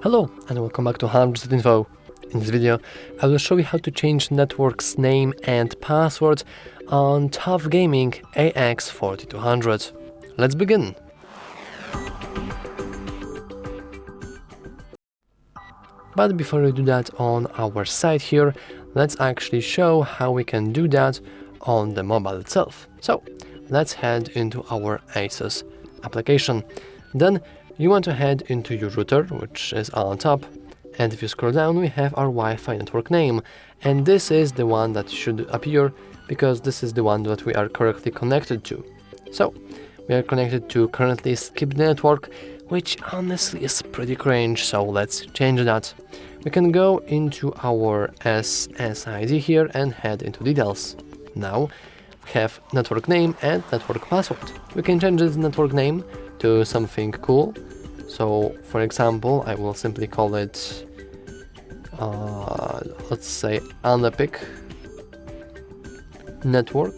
Hello and welcome back to HardReset.Info. In this video, I will show you how to change network's name and password on TUF Gaming AX4200. Let's begin. But before we do that on our site here, let's actually show how we can do that on the mobile itself. So let's head into our ASUS application. Then you want to head into your router, which is on top, and if you scroll down we have our Wi-Fi network name, and this is the one that should appear because this is the one that we are correctly connected to. So we are connected to currently skipped network, which honestly is pretty cringe, so let's change that. We can go into our SSID here and head into details. Now we have network name and network password. We can change this network name to something cool. So for example, I will simply call it let's say Unepic network,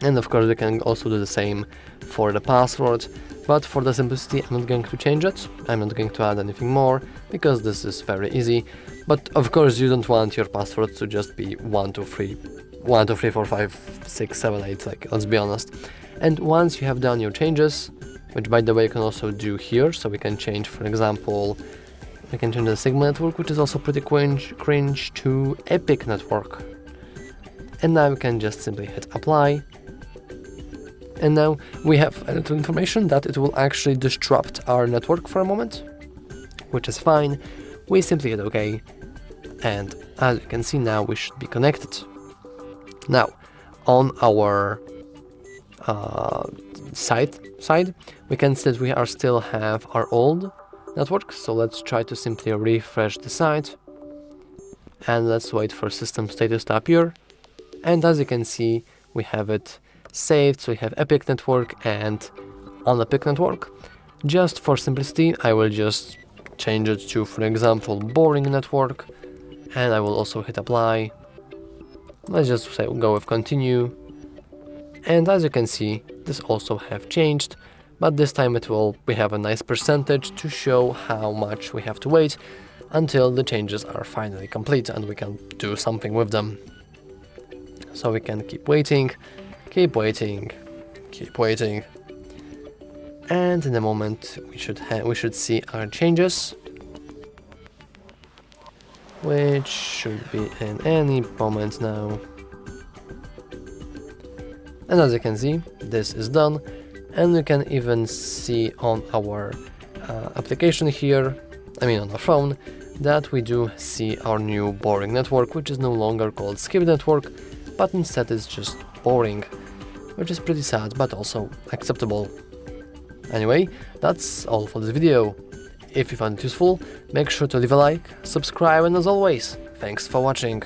and of course we can also do the same for the password, but for the simplicity I'm not going to change it. I'm not going to add anything more because this is very easy. But of course you don't want your password to just be 1 2 3 4 5 6 7 8, like, let's be honest. And once you have done your changes, which by the way you can also do here, so we can change, for example, we can change the Sigma network, which is also pretty cringe, to Epic network. And now we can just simply hit apply. And now we have a little information that it will actually disrupt our network for a moment, which is fine. We simply hit OK, and as you can see now we should be connected. Now on our side we can see that we are still have our old network, so let's try to simply refresh the site and let's wait for system status to appear. And as you can see we have it saved, so we have Epic network and Unepic network. Just for simplicity I will just change it to, for example, boring network, and I will also hit apply. Let's just say go with continue. And as you can see, this also have changed, but this time we have a nice percentage to show how much we have to wait until the changes are finally complete and we can do something with them. So we can keep waiting, and in a moment we should see our changes, which should be in any moment now. And as you can see, this is done, and you can even see on our application here, on our phone, that we do see our new boring network, which is no longer called skip network, but instead is just boring, which is pretty sad, but also acceptable. Anyway, that's all for this video. If you found it useful, make sure to leave a like, subscribe, and as always, thanks for watching.